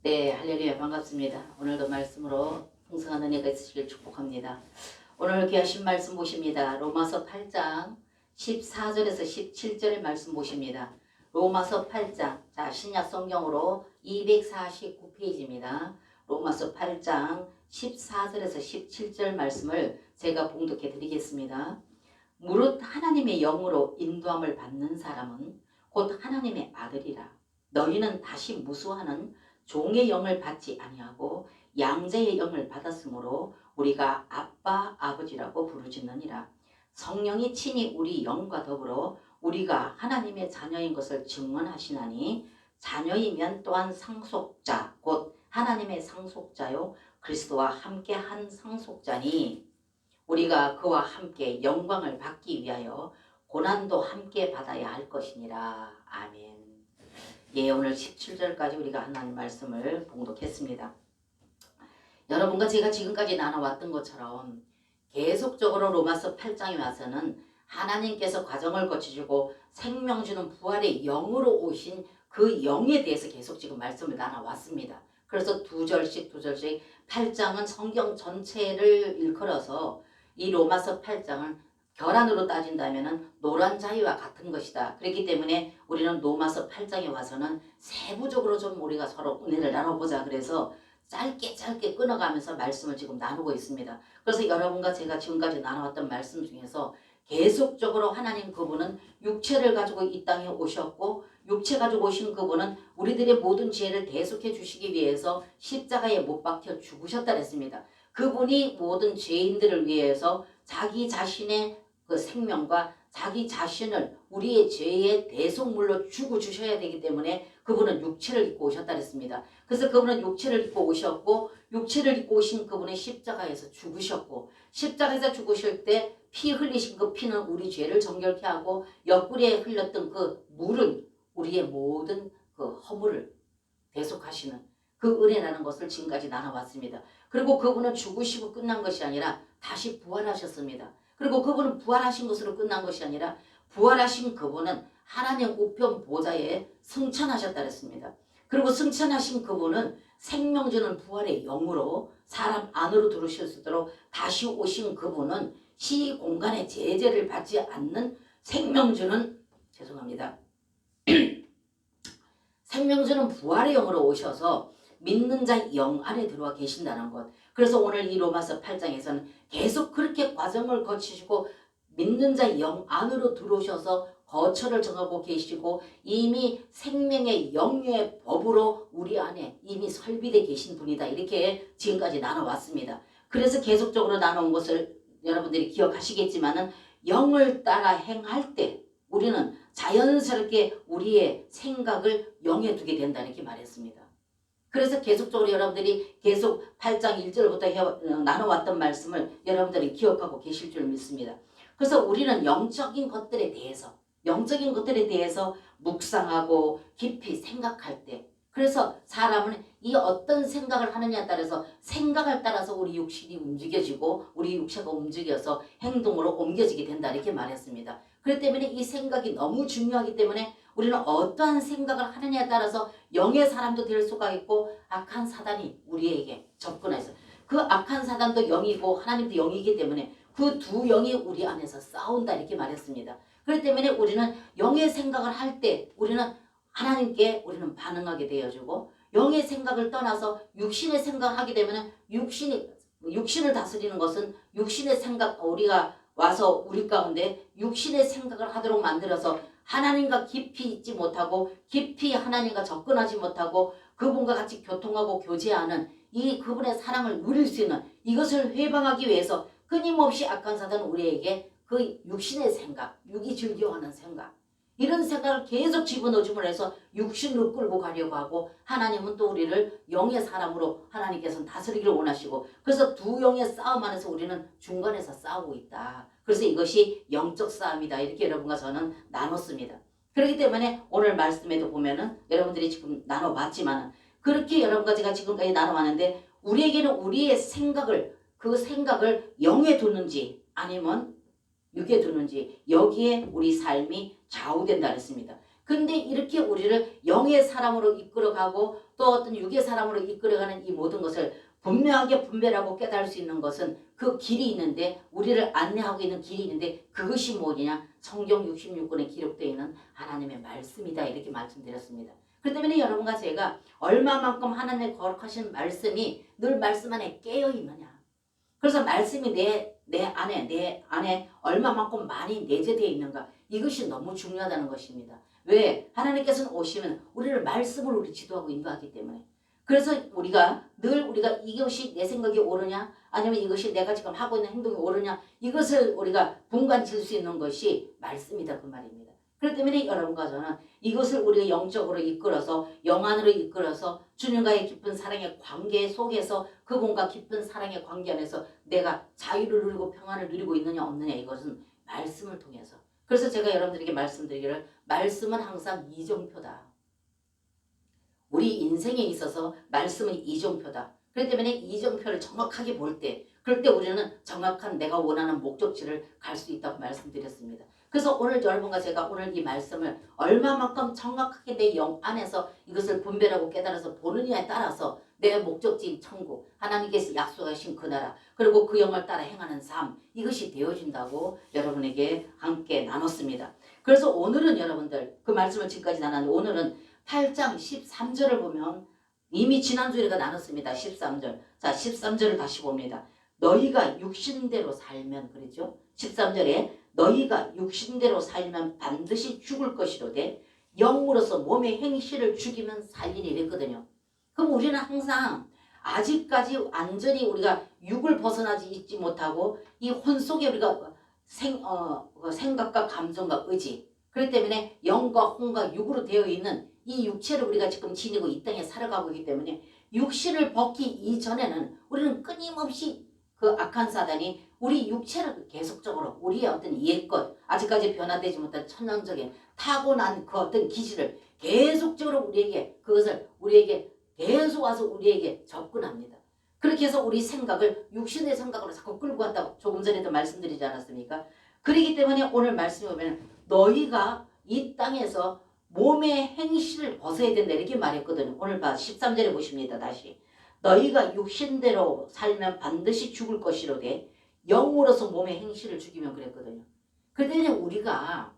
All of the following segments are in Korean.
네, 할렐루야 반갑습니다. 오늘도 말씀으로 풍성한 은혜가 있으시길 축복합니다. 오늘 귀하신 말씀 보십니다. 로마서 8장 14절에서 17절의 말씀 보십니다. 로마서 8장, 자 신약 성경으로 249페이지입니다. 로마서 8장 14절에서 17절 말씀을 제가 봉독해 드리겠습니다. 무릇 하나님의 영으로 인도함을 받는 사람은 곧 하나님의 아들이라. 너희는 다시 무수하는 종의 영을 받지 아니하고 양자의 영을 받았으므로 우리가 아빠 아버지라고 부르짖느니라. 성령이 친히 우리 영과 더불어 우리가 하나님의 자녀인 것을 증언하시나니 자녀이면 또한 상속자 곧 하나님의 상속자요 그리스도와 함께 한 상속자니 우리가 그와 함께 영광을 받기 위하여 고난도 함께 받아야 할 것이니라. 아멘. 예, 오늘 17절까지 우리가 하나님 말씀을 봉독했습니다. 여러분과 제가 지금까지 나눠왔던 것처럼 계속적으로 로마서 8장에 와서는 하나님께서 과정을 거치시고 생명 주는 부활의 영으로 오신 그 영에 대해서 계속 지금 말씀을 나눠왔습니다. 그래서 두 절씩 8장은 성경 전체를 일컬어서 이 로마서 8장은 결안으로 따진다면 노란 자위와 같은 것이다. 그렇기 때문에 우리는 로마서 8장에 와서는 세부적으로 좀 우리가 서로 은혜를 나눠보자. 그래서 짧게 끊어가면서 말씀을 지금 나누고 있습니다. 그래서 여러분과 제가 지금까지 나눠왔던 말씀 중에서 계속적으로 하나님 그분은 육체를 가지고 이 땅에 오셨고 육체 가지고 오신 그분은 우리들의 모든 죄를 대속해 주시기 위해서 십자가에 못 박혀 죽으셨다 그랬습니다. 그분이 모든 죄인들을 위해서 자기 자신의 그 생명과 자기 자신을 우리의 죄의 대속물로 주고 주셔야 되기 때문에 그분은 육체를 입고 오셨다 그랬습니다. 그래서 그분은 육체를 입고 오셨고 육체를 입고 오신 그분의 십자가에서 죽으셨고 십자가에서 죽으실 때 피 흘리신 그 피는 우리 죄를 정결케 하고 옆구리에 흘렸던 그 물은 우리의 모든 그 허물을 대속하시는 그 은혜라는 것을 지금까지 나눠왔습니다. 그리고 그분은 죽으시고 끝난 것이 아니라 다시 부활하셨습니다. 그리고 그분은 부활하신 것으로 끝난 것이 아니라 부활하신 그분은 하나님 우편 보좌에 승천하셨다 그랬습니다. 그리고 승천하신 그분은 생명 주는 부활의 영으로 사람 안으로 들어오실 수 있도록 다시 오신 그분은 시 공간의 제재를 받지 않는 생명 주는 생명 주는 부활의 영으로 오셔서 믿는 자 영 안에 들어와 계신다는 것. 그래서 오늘 이 로마서 8장에서는 계속 그렇게 과정을 거치시고 믿는 자 영 안으로 들어오셔서 거처를 정하고 계시고 이미 생명의 영의 법으로 우리 안에 이미 설비되어 계신 분이다. 이렇게 지금까지 나눠왔습니다. 그래서 계속적으로 나눠온 것을 여러분들이 기억하시겠지만은 영을 따라 행할 때 우리는 자연스럽게 우리의 생각을 영에 두게 된다 이렇게 말했습니다. 그래서 계속적으로 여러분들이 계속 8장 1절부터 나눠왔던 말씀을 여러분들이 기억하고 계실 줄 믿습니다. 그래서 우리는 영적인 것들에 대해서 묵상하고 깊이 생각할 때 그래서 사람은 이 어떤 생각을 하느냐에 따라서 생각을 따라서 우리 육신이 움직여지고 우리 육체가 움직여서 행동으로 옮겨지게 된다 이렇게 말했습니다. 그렇기 때문에 이 생각이 너무 중요하기 때문에 우리는 어떠한 생각을 하느냐에 따라서 영의 사람도 될 수가 있고 악한 사단이 우리에게 접근해서 그 악한 사단도 영이고 하나님도 영이기 때문에 그 두 영이 우리 안에서 싸운다 이렇게 말했습니다. 그렇기 때문에 우리는 영의 생각을 할 때 우리는 하나님께 우리는 반응하게 되어주고 영의 생각을 떠나서 육신의 생각을 하게 되면 육신을 다스리는 것은 육신의 생각 우리가 와서 우리 가운데 육신의 생각을 하도록 만들어서 하나님과 깊이 있지 못하고 깊이 하나님과 접근하지 못하고 그분과 같이 교통하고 교제하는 이 그분의 사랑을 누릴 수 있는 이것을 회방하기 위해서 끊임없이 악한 사단은 우리에게 그 육신의 생각, 육이 즐겨하는 생각 이런 생각을 계속 집어넣어줌으로 해서 육신으로 끌고 가려고 하고 하나님은 또 우리를 영의 사람으로 하나님께서는 다스리기를 원하시고 그래서 두 영의 싸움 안에서 우리는 중간에서 싸우고 있다. 그래서 이것이 영적 싸움이다. 이렇게 여러분과 저는 나눴습니다. 그렇기 때문에 오늘 말씀에도 보면은 여러분들이 지금 나눠봤지만은 그렇게 여러분과 제가 지금까지 나눠왔는데 우리에게는 우리의 생각을 그 생각을 영에 두는지 아니면 육에 두는지 여기에 우리 삶이 좌우된다 그랬습니다. 근데 이렇게 우리를 영의 사람으로 이끌어가고 또 어떤 육의 사람으로 이끌어가는 이 모든 것을 분명하게 분별하고 깨달을 수 있는 것은 그 길이 있는데, 우리를 안내하고 있는 길이 있는데, 그것이 뭐냐? 성경 66권에 기록되어 있는 하나님의 말씀이다, 이렇게 말씀드렸습니다. 그렇기 때문에 여러분과 제가 얼마만큼 하나님의 거룩하신 말씀이 늘 말씀 안에 깨어 있느냐, 그래서 말씀이 내 안에 얼마만큼 많이 내재되어 있는가, 이것이 너무 중요하다는 것입니다. 왜? 하나님께서는 오시면 우리를 말씀으로 우리 지도하고 인도하기 때문에. 그래서 우리가 이것이 내 생각이 옳으냐, 아니면 이것이 내가 지금 하고 있는 행동이 옳으냐, 이것을 우리가 분간 지을 수 있는 것이 말씀이다, 그 말입니다. 그렇기 때문에 여러분과 저는 이것을 우리가 영적으로 이끌어서, 영안으로 이끌어서 주님과의 깊은 사랑의 관계 속에서, 그분과 깊은 사랑의 관계 안에서 내가 자유를 누리고 평안을 누리고 있느냐 없느냐, 이것은 말씀을 통해서. 그래서 제가 여러분들에게 말씀드리기를, 말씀은 항상 이정표다. 우리 인생에 있어서 말씀은 이정표다. 그렇기 때문에 이정표를 정확하게 볼 때, 그럴 때 우리는 정확한 내가 원하는 목적지를 갈 수 있다고 말씀드렸습니다. 그래서 오늘 여러분과 제가 오늘 이 말씀을 얼마만큼 정확하게 내 영 안에서 이것을 분별하고 깨달아서 보느냐에 따라서 내 목적지인 천국, 하나님께서 약속하신 그 나라, 그리고 그 영을 따라 행하는 삶, 이것이 되어진다고 여러분에게 함께 나눴습니다. 그래서 오늘은 여러분들 그 말씀을 지금까지 나눴는데, 오늘은 8장 13절을 보면, 이미 지난주에 우리가 나눴습니다. 13절. 자, 13절을 다시 봅니다. 너희가 육신대로 살면, 그러죠? 13절에 너희가 육신대로 살면 반드시 죽을 것이로되 영으로서 몸의 행실을 죽이면 살리니, 이랬거든요. 그럼 우리는 항상 아직까지 완전히 우리가 육을 벗어나지 있지 못하고 이 혼 속에 우리가 생각과 감정과 의지, 그렇기 때문에 영과 혼과 육으로 되어 있는 이 육체를 우리가 지금 지니고 이 땅에 살아가고 있기 때문에, 육신을 벗기 이전에는 우리는 끊임없이 그 악한 사단이 우리 육체를 계속적으로 우리의 어떤 옛것, 아직까지 변화되지 못한 천연적인 타고난 그 어떤 기질을 계속적으로 그것을 우리에게 계속 와서 우리에게 접근합니다. 그렇게 해서 우리 생각을 육신의 생각으로 자꾸 끌고 간다고 조금 전에도 말씀드리지 않았습니까? 그렇기 때문에 오늘 말씀에 보면 너희가 이 땅에서 몸의 행실을 벗어야 된다, 이렇게 말했거든요. 오늘 13절에 보십니다. 다시. 너희가 육신대로 살면 반드시 죽을 것이로되 영으로서 몸의 행실을 죽이면, 그랬거든요. 그런데 우리가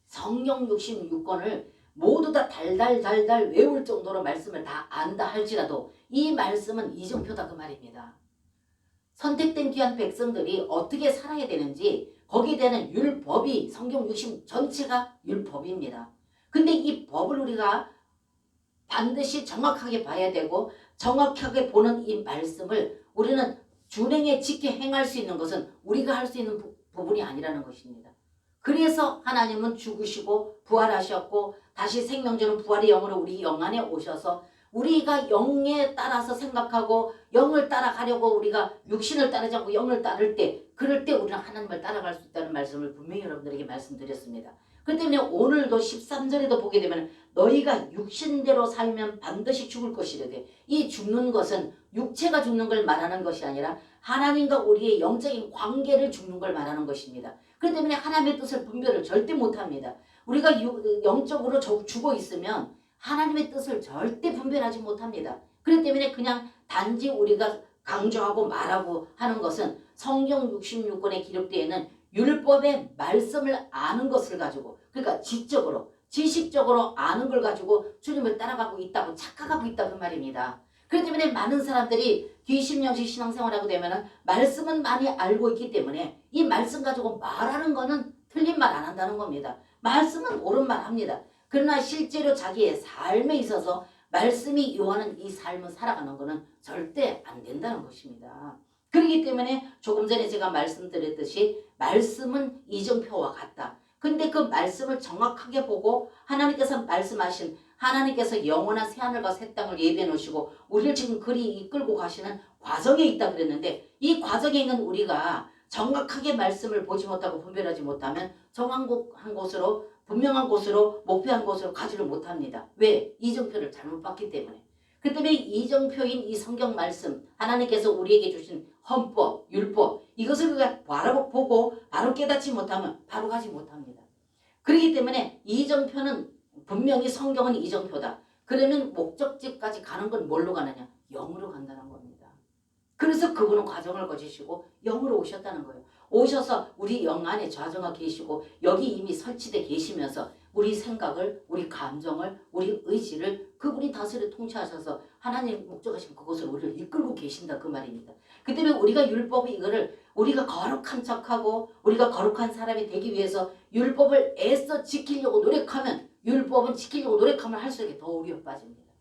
성경 66권을 모두 다 달달 외울 정도로 말씀을 다 안다 할지라도 이 말씀은 이정표다, 그 말입니다. 선택된 귀한 백성들이 어떻게 살아야 되는지, 거기에 대한 율법이 성경 60 전체가 율법입니다. 근데 이 법을 우리가 반드시 정확하게 봐야 되고, 정확하게 보는 이 말씀을 우리는 준행에 지켜 행할 수 있는 것은 우리가 할 수 있는 부분이 아니라는 것입니다. 그래서 하나님은 죽으시고 부활하셨고, 다시 생명 주는 부활의 영으로 우리 영 안에 오셔서 우리가 영에 따라서 생각하고 영을 따라가려고 우리가 육신을 따르지 않고 영을 따를 때, 그럴 때 우리는 하나님을 따라갈 수 있다는 말씀을 분명히 여러분들에게 말씀드렸습니다. 그렇기 때문에 오늘도 13절에도 보게 되면 너희가 육신대로 살면 반드시 죽을 것이래되, 이 죽는 것은 육체가 죽는 걸 말하는 것이 아니라 하나님과 우리의 영적인 관계를 죽는 걸 말하는 것입니다. 그렇기 때문에 하나님의 뜻을 분별을 절대 못합니다. 우리가 영적으로 죽어 있으면 하나님의 뜻을 절대 분별하지 못합니다. 그렇기 때문에 그냥 단지 우리가 강조하고 말하고 하는 것은 성경 66권에 기록되어 있는 율법의 말씀을 아는 것을 가지고, 그러니까 지적으로 지식적으로 아는 걸 가지고 주님을 따라가고 있다고 착각하고 있다고 말입니다. 그렇기 때문에 많은 사람들이 뒤심령식 신앙생활하고 되면은 말씀은 많이 알고 있기 때문에 이 말씀 가지고 말하는 거는 틀린 말 안 한다는 겁니다. 말씀은 옳은 말 합니다. 그러나 실제로 자기의 삶에 있어서 말씀이 요하는 이 삶을 살아가는 것은 절대 안 된다는 것입니다. 그렇기 때문에 조금 전에 제가 말씀드렸듯이 말씀은 이정표와 같다. 근데 그 말씀을 정확하게 보고 하나님께서 말씀하신, 하나님께서 영원한 새하늘과 새 땅을 예비해 놓으시고 우리를 지금 그리 이끌고 가시는 과정에 있다 그랬는데, 이 과정에 있는 우리가 정확하게 말씀을 보지 못하고 분별하지 못하면 정확한 곳으로, 분명한 곳으로, 목표한 곳으로 가지를 못합니다. 왜? 이정표를 잘못 봤기 때문에. 그 때문에 이정표인 이 성경 말씀, 하나님께서 우리에게 주신 헌법, 율법, 이것을 우리가 바로 보고 바로 깨닫지 못하면 바로 가지 못합니다. 그렇기 때문에 이정표는 분명히 성경은 이정표다. 그러면 목적지까지 가는 건 뭘로 가느냐? 영으로 간다는 겁니다. 그래서 그분은 과정을 거치시고 영으로 오셨다는 거예요. 오셔서 우리 영 안에 좌정하 계시고 여기 이미 설치되어 계시면서 우리 생각을, 우리 감정을, 우리 의지를 그분이 다스려 통치하셔서 하나님 목적하신 그곳을 우리를 이끌고 계신다 그 말입니다. 그 때문에 우리가 율법이 이거를 우리가 거룩한 척하고 우리가 거룩한 사람이 되기 위해서 율법을 애써 지키려고 노력하면 율법은 지키려고 노력하면 할수록 더 오류에 빠집니다.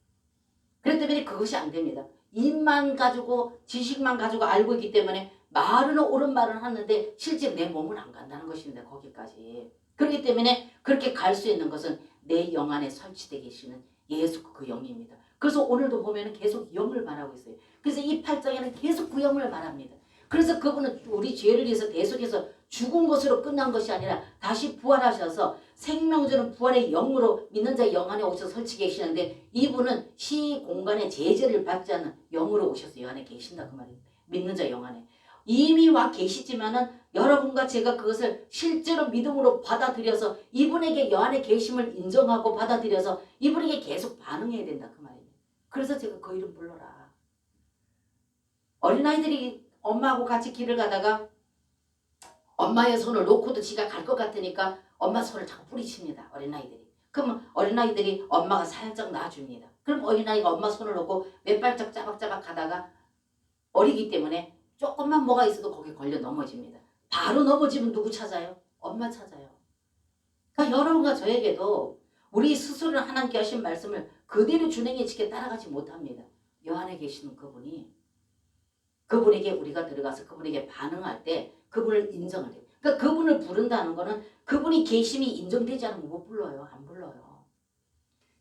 그렇기 때문에 그것이 안 됩니다. 입만 가지고 지식만 가지고 알고 있기 때문에 말은 옳은 말은 하는데 실제 내 몸은 안 간다는 것입니다. 거기까지. 그렇기 때문에 그렇게 갈 수 있는 것은 내 영 안에 설치되어 계시는 예수 그 영입니다. 그래서 오늘도 보면 계속 영을 말하고 있어요. 그래서 이 8장에는 계속 그 영을 말합니다. 그래서 그분은 우리 죄를 위해서 대속해서 죽은 것으로 끝난 것이 아니라 다시 부활하셔서 생명주는 부활의 영으로 믿는 자의 영 안에 오셔서 설치 계시는데 이분은 시 공간의 제재를 받지 않는 영으로 오셔서 영 안에 계신다 그 말입니다. 믿는 자 영 안에. 이미 와 계시지만은 여러분과 제가 그것을 실제로 믿음으로 받아들여서 이분에게 영 안에 계심을 인정하고 받아들여서 이분에게 계속 반응해야 된다 그 말입니다. 그래서 제가 그 이름 불러라. 어린아이들이 엄마하고 같이 길을 가다가 엄마의 손을 놓고도 지가 갈 것 같으니까 엄마 손을 자꾸 뿌리칩니다. 어린아이들이. 그러면 어린아이들이 엄마가 살짝 놔줍니다. 그럼 어린아이가 엄마 손을 놓고 몇 발짝 짜박짜박 가다가 어리기 때문에 조금만 뭐가 있어도 거기에 걸려 넘어집니다. 바로 넘어지면 누구 찾아요? 엄마 찾아요. 그러니까 여러분과 저에게도 우리 스스로는 하나님께 하신 말씀을 그대로 준행에 지켜 따라가지 못합니다. 여 안에 계시는 그분이 그분에게 우리가 들어가서 그분에게 반응할 때 그분을 인정을 해요. 그러니까 그분을 부른다는 거는 그분이 계심이 인정되지 않으면 못 불러요. 안 불러요.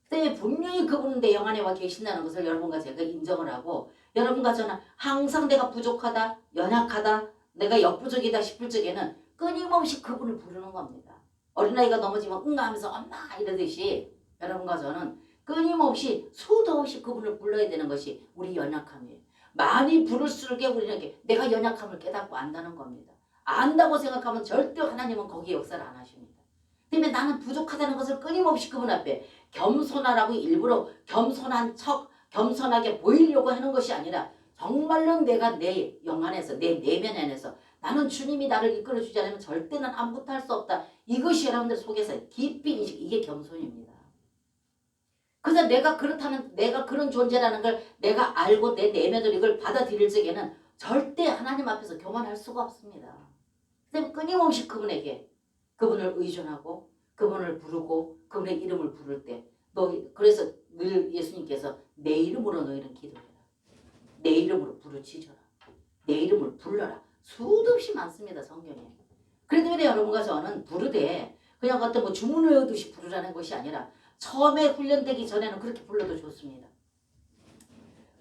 그때 분명히 그분은 내 영 안에 와 계신다는 것을 여러분과 제가 인정을 하고 여러분과 저는 항상 내가 부족하다, 연약하다, 내가 역부족이다 싶을 적에는 끊임없이 그분을 부르는 겁니다. 어린아이가 넘어지면 응가 하면서 엄마 이러듯이 여러분과 저는 끊임없이 수도 없이 그분을 불러야 되는 것이 우리 연약함이에요. 많이 부를수록 우리는 내가 연약함을 깨닫고 안다는 겁니다. 안다고 생각하면 절대 하나님은 거기에 역사를 안 하십니다. 때문에 나는 부족하다는 것을 끊임없이 그분 앞에 겸손하라고 일부러 겸손한 척 겸손하게 보이려고 하는 것이 아니라 정말로 내가 내 영 안에서 내 내면 안에서 나는 주님이 나를 이끌어주지 않으면 절대 난 아무것도 할 수 없다. 이것이 여러분들 속에서 깊이 인식 이게 겸손입니다. 그래서 내가 그렇다는 내가 그런 존재라는 걸 내가 알고 내 내면으로 이걸 받아들일 적에는 절대 하나님 앞에서 교만할 수가 없습니다. 그래서 끊임없이 그분에게 그분을 의존하고 그분을 부르고 그분의 이름을 부를 때 너 그래서 늘 예수님께서 내 이름으로 너희는 기도해라. 내 이름으로 부르짖어라. 내 이름을 불러라. 수도 없이 많습니다. 성경에. 그렇기 때문에 여러분과 저는 부르되 그냥 어떤 뭐 주문 외우듯이 부르라는 것이 아니라 처음에 훈련되기 전에는 그렇게 불러도 좋습니다.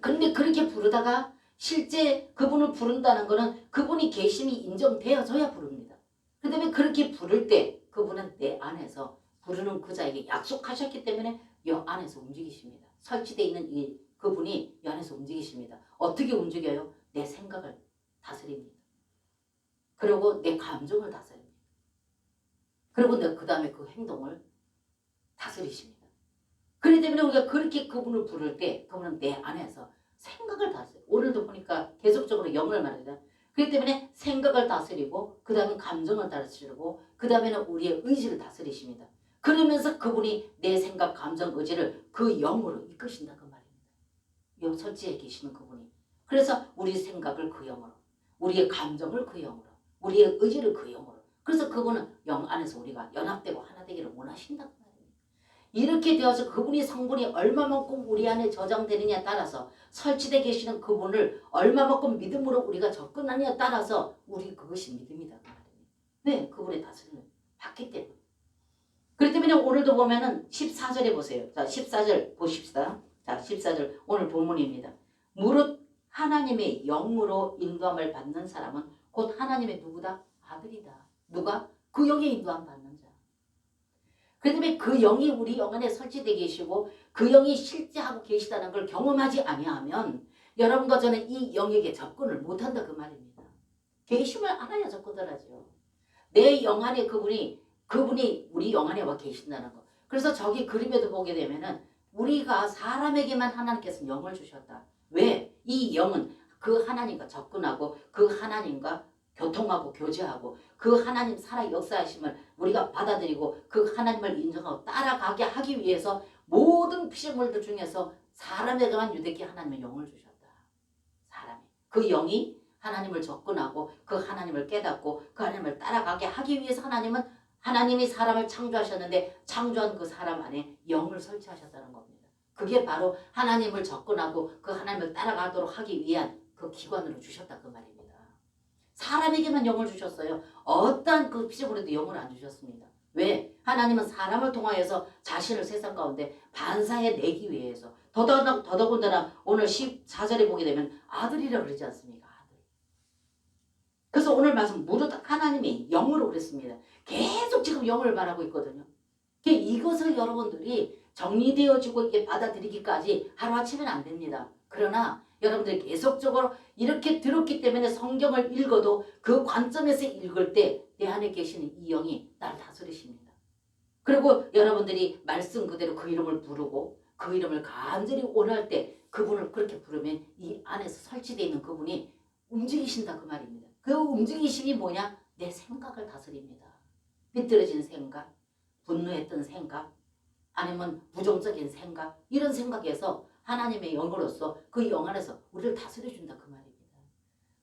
그런데 그렇게 부르다가 실제 그분을 부른다는 것은 그분이 계심이 인정되어져야 부릅니다. 그 다음에 그렇게 부를 때 그분은 내 안에서 부르는 그 자에게 약속하셨기 때문에 여 안에서 움직이십니다. 설치되어 있는 이 그분이 여 안에서 움직이십니다. 어떻게 움직여요? 내 생각을 다스립니다. 그리고 내 감정을 다스립니다. 그리고 그 다음에 그 행동을 다스리십니다. 그렇기 때문에 우리가 그렇게 그분을 부를 때 그분은 내 안에서 생각을 다스려요. 오늘도 보니까 계속적으로 영을 말합니다. 그렇기 때문에 생각을 다스리고 그 다음에 감정을 다스리고 그 다음에는 우리의 의지를 다스리십니다. 그러면서 그분이 내 생각, 감정, 의지를 그 영으로 이끄신다 그 말입니다. 영 설치에 계시는 그분이. 그래서 우리 생각을 그 영으로, 우리의 감정을 그 영으로, 우리의 의지를 그 영으로. 그래서 그분은 영 안에서 우리가 연합되고 하나 되기를 원하신다 그 말입니다. 이렇게 되어서 그분이 성분이 얼마만큼 우리 안에 저장되느냐에 따라서 설치되어 계시는 그분을 얼마만큼 믿음으로 우리가 접근하느냐에 따라서 우리 그것이 믿음이다 그 말입니다. 왜? 그분의 다스림을 받기 때문에. 그렇기 때문에 오늘도 보면은 14절에 보세요. 자, 14절 보십시다. 자, 14절 오늘 본문입니다. 무릇 하나님의 영으로 인도함을 받는 사람은 곧 하나님의 누구다? 아들이다. 누가? 그 영에 인도함 받는 자. 그렇기 때문에 그 영이 우리 영 안에 설치되어 계시고 그 영이 실제하고 계시다는 걸 경험하지 아니하면 여러분과 저는 이 영에게 접근을 못한다 그 말입니다. 계심을 알아야 접근을 하죠. 내 영 안에 그분이 우리 영 안에 와 계신다는 거. 그래서 저기 그림에도 보게 되면은 우리가 사람에게만 하나님께서 영을 주셨다. 왜? 이 영은 그 하나님과 접근하고 그 하나님과 교통하고 교제하고 그 하나님 살아 역사하심을 우리가 받아들이고 그 하나님을 인정하고 따라가게 하기 위해서 모든 피조물들 중에서 사람에게만 유대케 하나님의 영을 주셨다. 사람이. 그 영이 하나님을 접근하고 그 하나님을 깨닫고 그 하나님을 따라가게 하기 위해서 하나님이 사람을 창조하셨는데 창조한 그 사람 안에 영을 설치하셨다는 겁니다. 그게 바로 하나님을 접근하고 그 하나님을 따라가도록 하기 위한 그 기관으로 주셨다 그 말입니다. 사람에게만 영을 주셨어요. 어떠한 그 피조물에도 영을 안 주셨습니다. 왜? 하나님은 사람을 통하여서 자신을 세상 가운데 반사해내기 위해서 더더군다나 오늘 14절에 보게 되면 아들이라고 그러지 않습니까? 아들. 그래서 오늘 말씀 무릇 하나님이 영으로 그랬습니다. 계속 지금 영을 말하고 있거든요. 이것을 여러분들이 정리되어지고 이렇게 받아들이기까지 하루아침에는 안 됩니다. 그러나 여러분들이 계속적으로 이렇게 들었기 때문에 성경을 읽어도 그 관점에서 읽을 때 내 안에 계시는 이 영이 나를 다스리십니다. 그리고 여러분들이 말씀 그대로 그 이름을 부르고 그 이름을 간절히 원할 때 그분을 그렇게 부르면 이 안에서 설치되어 있는 그분이 움직이신다 그 말입니다. 그 움직이심이 뭐냐? 내 생각을 다스립니다. 비뚤어진 생각, 분노했던 생각, 아니면 부정적인 생각, 이런 생각에서 하나님의 영으로서 그 영 안에서 우리를 다스려준다 그 말입니다.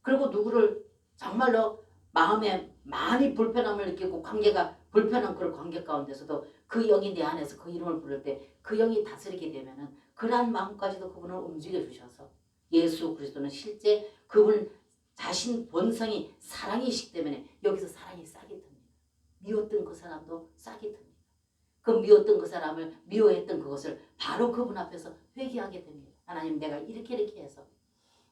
그리고 누구를 정말로 마음에 많이 불편함을 느끼고 관계가 불편한 그런 관계 가운데서도 그 영이 내 안에서 그 이름을 부를 때 그 영이 다스리게 되면은 그러한 마음까지도 그분을 움직여 주셔서 예수 그리스도는 실제 그분 자신 본성이 사랑이시기 때문에 여기서 사랑이 싹이 듭니다. 미웠던 그 사람도 싹이 듭니다. 그 미웠던 그 사람을 미워했던 그것을 바로 그분 앞에서 회개하게 됩니다. 하나님 내가 이렇게 해서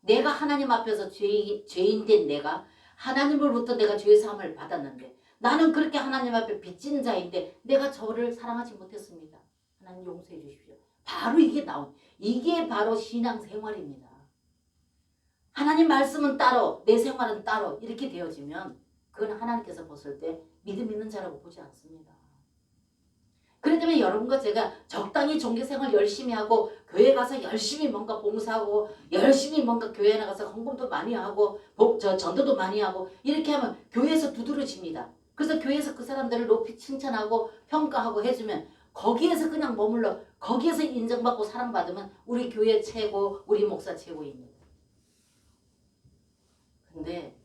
내가 하나님 앞에서 죄인된 내가 하나님으로부터 내가 죄의 사함을 받았는데 나는 그렇게 하나님 앞에 빚진 자인데 내가 저를 사랑하지 못했습니다. 하나님 용서해 주십시오. 바로 이게 바로 신앙생활입니다. 하나님 말씀은 따로 내 생활은 따로 이렇게 되어지면 그건 하나님께서 보실 때 믿음 있는 자라고 보지 않습니다. 그렇기 때문에 여러분과 제가 적당히 종교생활 열심히 하고 교회 가서 열심히 뭔가 봉사하고 열심히 뭔가 교회에 나가서 헌금도 많이 하고 전도도 많이 하고 이렇게 하면 교회에서 두드러집니다. 그래서 교회에서 그 사람들을 높이 칭찬하고 평가하고 해주면 거기에서 그냥 머물러 거기에서 인정받고 사랑받으면 우리 교회 최고 우리 목사 최고입니다. 근데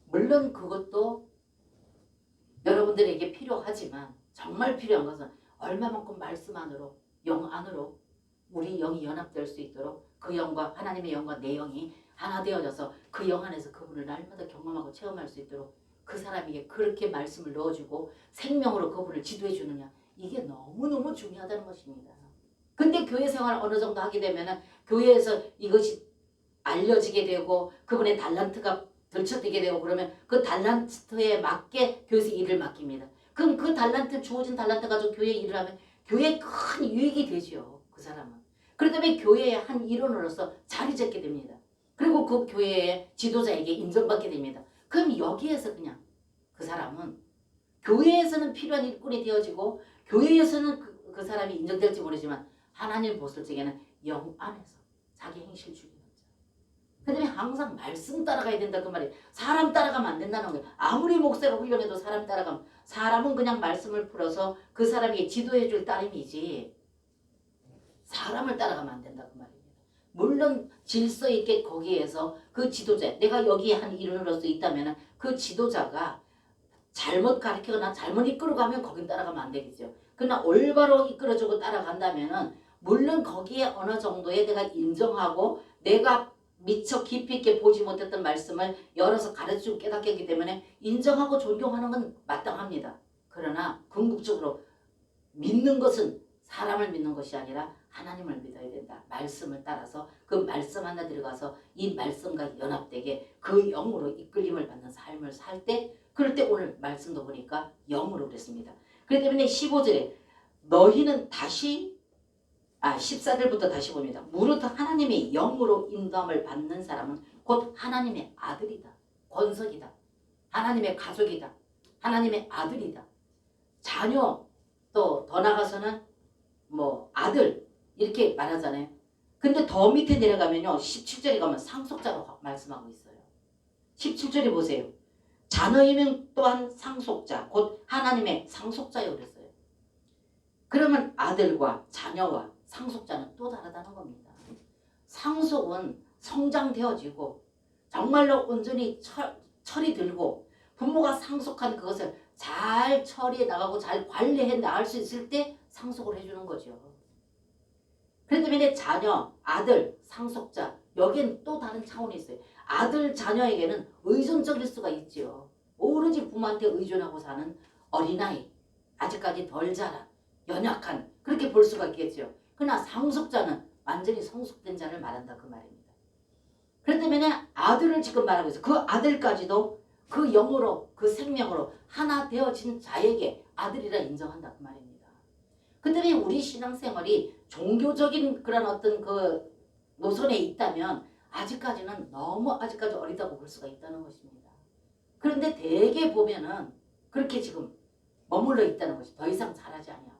물론 그것도 여러분들에게 필요하지만 정말 필요한 것은 얼마만큼 말씀 안으로 영 안으로 우리 영이 연합될 수 있도록 그 영과 하나님의 영과 내 영이 하나 되어져서 그 영 안에서 그분을 날마다 경험하고 체험할 수 있도록 그 사람에게 그렇게 말씀을 넣어주고 생명으로 그분을 지도해 주느냐 이게 너무너무 중요하다는 것입니다. 근데 교회 생활 어느 정도 하게 되면은 교회에서 이것이 알려지게 되고 그분의 달란트가 들춰지게 되고 그러면 그 달란트에 맞게 교회에서 일을 맡깁니다. 그럼 그 주어진 달란트 가지고 교회에 일을 하면 교회에 큰 유익이 되죠. 그 사람은. 그렇기 때문에 교회의 한 일원으로서 자리 잡게 됩니다. 그리고 그 교회의 지도자에게 인정받게 됩니다. 그럼 여기에서 그냥 그 사람은 교회에서는 필요한 일꾼이 되어지고 교회에서는 그 사람이 인정될지 모르지만 하나님 보실 적에는 영 안에서 자기 행실 주기 그 다음에 항상 말씀 따라가야 된다 그 말이에요. 사람 따라가면 안 된다는 거예요. 아무리 목사가 훌륭해도 사람 따라가면 사람은 그냥 말씀을 풀어서 그 사람에게 지도해 줄 따름이지 사람을 따라가면 안 된다 그 말입니다. 물론 질서 있게 거기에서 그 지도자 내가 여기에 한 일원으로서 있다면 그 지도자가 잘못 가르치거나 잘못 이끌어가면 거긴 따라가면 안 되겠죠. 그러나 올바로 이끌어주고 따라간다면 물론 거기에 어느 정도의 내가 인정하고 내가 미처 깊이 있게 보지 못했던 말씀을 열어서 가르치고 깨닫게 하기 때문에 인정하고 존경하는 건 마땅합니다. 그러나 궁극적으로 믿는 것은 사람을 믿는 것이 아니라 하나님을 믿어야 된다. 말씀을 따라서 그 말씀 하나 들어가서 이 말씀과 연합되게 그 영으로 이끌림을 받는 삶을 살 때 그럴 때 오늘 말씀도 보니까 영으로 그랬습니다. 그렇기 때문에 15절에 너희는 다시 14절부터 다시 봅니다. 무릇 하나님의 영으로 인도함을 받는 사람은 곧 하나님의 아들이다. 권석이다. 하나님의 가족이다. 하나님의 아들이다. 자녀 또 더 나가서는 뭐 아들 이렇게 말하잖아요. 근데 더 밑에 내려가면요. 17절에 가면 상속자로 말씀하고 있어요. 17절에 보세요. 자녀이면 또한 상속자, 곧 하나님의 상속자요 그랬어요. 그러면 아들과 자녀와 상속자는 또 다르다는 겁니다. 상속은 성장되어지고 정말로 온전히 철이 들고 부모가 상속한 그것을 잘 처리해 나가고 잘 관리해 나갈 수 있을 때 상속을 해주는 거죠. 그렇기 때문에 자녀, 아들, 상속자 여기엔 또 다른 차원이 있어요. 아들, 자녀에게는 의존적일 수가 있죠. 오로지 부모한테 의존하고 사는 어린아이, 아직까지 덜 자란, 연약한 그렇게 볼 수가 있겠죠. 그러나 상속자는 완전히 성숙된 자를 말한다 그 말입니다. 그렇기 때문에 아들을 지금 말하고 있어요. 그 아들까지도 그 영으로 그 생명으로 하나 되어진 자에게 아들이라 인정한다 그 말입니다. 그 때문에 우리 신앙생활이 종교적인 그런 어떤 그 노선에 있다면 아직까지는 너무 아직까지 어리다고 볼 수가 있다는 것입니다. 그런데 대개 보면은 그렇게 지금 머물러 있다는 것이 더 이상 자라지 않아요.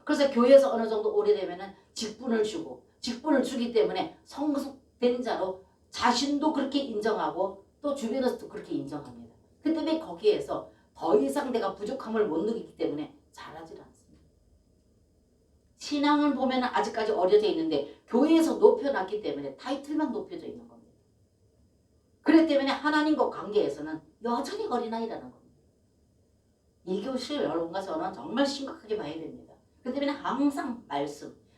그래서 교회에서 어느 정도 오래되면은 직분을 주고 직분을 주기 때문에 성숙된 자로 자신도 그렇게 인정하고 또 주변에서도 그렇게 인정합니다. 그 때문에 거기에서 더 이상 내가 부족함을 못 느끼기 때문에 자라질 않습니다. 신앙을 보면 아직까지 어려져 있는데 교회에서 높여놨기 때문에 타이틀만 높여져 있는 겁니다. 그렇기 때문에 하나님과 관계에서는 여전히 어린아이라는 겁니다. 이 교실 여러분과 저는 정말 심각하게 봐야 됩니다. 그렇기 때문에 항상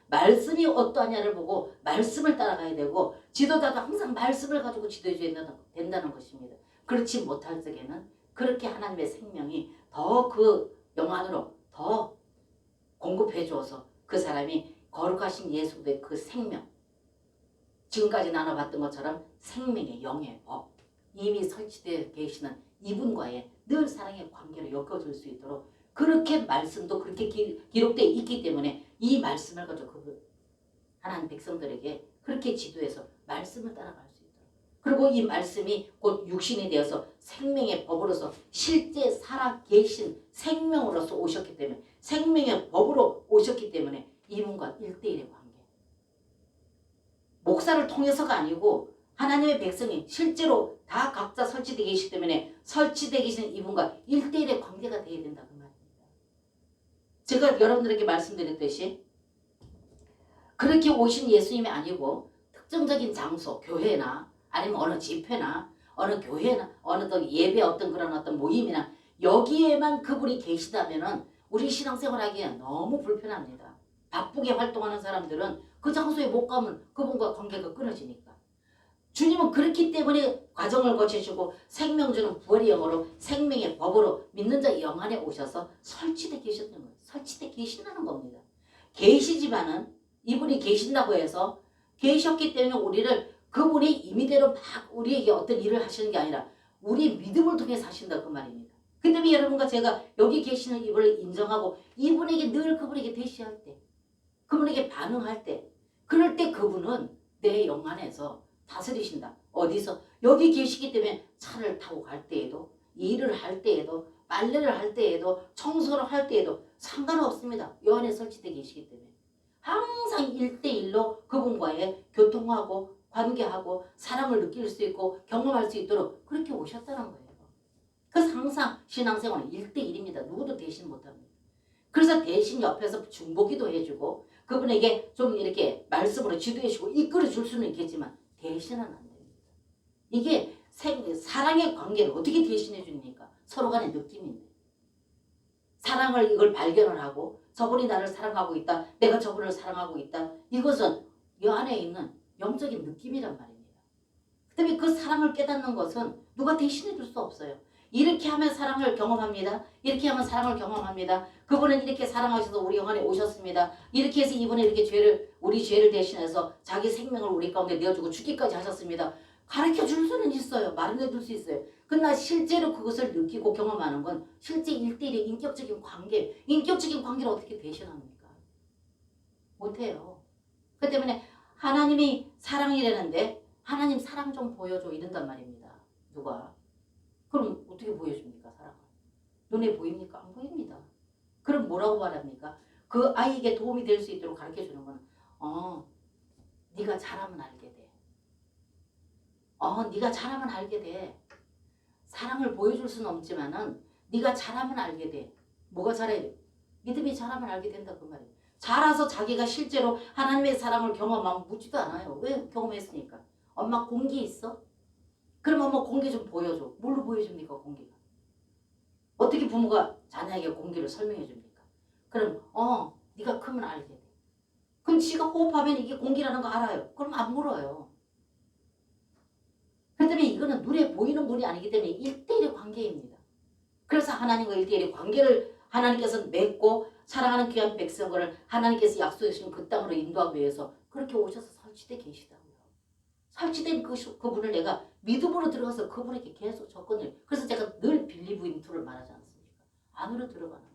말씀이 어떠하냐를 보고 말씀을 따라가야 되고 지도자도 항상 말씀을 가지고 지도해줘야 된다는 것입니다. 그렇지 못할 적에는 그렇게 하나님의 생명이 더 그 영안으로 더 공급해 주어서 그 사람이 거룩하신 예수 그리스도의 그 생명 지금까지 나눠봤던 것처럼 생명의 영의 법 이미 설치되어 계시는 이분과의 늘 사랑의 관계로 엮어줄 수 있도록 그렇게 말씀도 그렇게 기록되어 있기 때문에 이 말씀을 가지고 하나님 백성들에게 그렇게 지도해서 말씀을 따라갈 수 있도록 그리고 이 말씀이 곧 육신이 되어서 생명의 법으로서 실제 살아 계신 생명으로서 오셨기 때문에 생명의 법으로 오셨기 때문에 이분과 1대1의 관계 목사를 통해서가 아니고 하나님의 백성이 실제로 다 각자 설치되어 계시기 때문에 설치되어 계신 이분과 1대1의 관계가 되어야 된다 그 말입니다. 제가 여러분들에게 말씀드렸듯이 그렇게 오신 예수님이 아니고 특정적인 장소 교회나 아니면 어느 집회나 어느 교회나 어느 또 예배 어떤 그런 어떤 모임이나 여기에만 그분이 계시다면은 우리 신앙생활하기에 너무 불편합니다. 바쁘게 활동하는 사람들은 그 장소에 못 가면 그분과 관계가 끊어지니까. 주님은 그렇기 때문에 과정을 거치시고 생명 주는 부활의 영으로 생명의 법으로 믿는 자 영 안에 오셔서 설치되어 계셨던 거예요. 설치되어 계신다는 겁니다. 계시지만은 이분이 계신다고 해서 계셨기 때문에 우리를 그분이 임의대로 막 우리에게 어떤 일을 하시는 게 아니라 우리 믿음을 통해서 하신다 그 말입니다. 그 때문에 여러분과 제가 여기 계시는 이분을 인정하고 이분에게 늘 그분에게 대시할 때 그분에게 반응할 때 그럴 때 그분은 내 영 안에서 다스리신다. 어디서? 여기 계시기 때문에 차를 타고 갈 때에도 일을 할 때에도 빨래를 할 때에도 청소를 할 때에도 상관없습니다. 요 안에 설치되어 계시기 때문에 항상 1대1로 그분과의 교통하고 관계하고 사랑을 느낄 수 있고 경험할 수 있도록 그렇게 오셨다는 거예요. 그래서 항상 신앙생활은 1대1입니다. 누구도 대신 못합니다. 그래서 대신 옆에서 중보기도 해주고 그분에게 좀 이렇게 말씀으로 지도해주고 이끌어 줄 수는 있겠지만 대신은 안 됩니다. 이게 사랑의 관계를 어떻게 대신해 줍니까? 서로 간의 느낌인데. 사랑을 이걸 발견을 하고 저분이 나를 사랑하고 있다. 내가 저분을 사랑하고 있다. 이것은 이 안에 있는 영적인 느낌이란 말입니다. 그다음에 그 사랑을 깨닫는 것은 누가 대신해 줄 수 없어요. 이렇게 하면 사랑을 경험합니다. 이렇게 하면 사랑을 경험합니다. 그분은 이렇게 사랑하셔서 우리 영안에 오셨습니다. 이렇게 해서 이분은 이렇게 우리 죄를 대신해서 자기 생명을 우리 가운데 내어주고 죽기까지 하셨습니다. 가르쳐 줄 수는 있어요. 말은 해줄 수 있어요. 그러나 실제로 그것을 느끼고 경험하는 건 실제 1대1의 인격적인 관계를 어떻게 대신합니까? 못해요. 그 때문에 하나님이 사랑이라는데 하나님 사랑 좀 보여줘 이런단 말입니다. 누가? 그럼 어떻게 보여줍니까? 사랑을. 눈에 보입니까? 안 보입니다. 그럼 뭐라고 말합니까? 그 아이에게 도움이 될 수 있도록 가르쳐주는 거는 네가 잘하면 알게 돼. 네가 잘하면 알게 돼. 사랑을 보여줄 수는 없지만은 네가 잘하면 알게 돼. 뭐가 잘해야 돼? 믿음이 잘하면 알게 된다 그 말이에요. 자라서 자기가 실제로 하나님의 사랑을 경험하면 묻지도 않아요. 왜 경험했으니까. 엄마 공기 있어? 그럼 엄마 공기 좀 보여줘. 뭘로 보여줍니까 공기가? 어떻게 부모가 자녀에게 공기를 설명해 줍니까? 그럼 네가 크면 알게 돼. 그럼 지가 호흡하면 이게 공기라는 거 알아요. 그럼 안 물어요. 그렇기 때문에 이거는 눈에 보이는 분이 아니기 때문에 1대1의 관계입니다. 그래서 하나님과 1대1의 관계를 하나님께서 맺고 사랑하는 귀한 백성을 하나님께서 약속해 주신 그 땅으로 인도하기 위해서 그렇게 오셔서 설치되 계시다고요. 설치된 그분을 내가 믿음으로 들어가서 그분에게 계속 접근을. 그래서 제가 늘 빌리브 인투를 말하지 않습니까? 안으로 들어가는 거.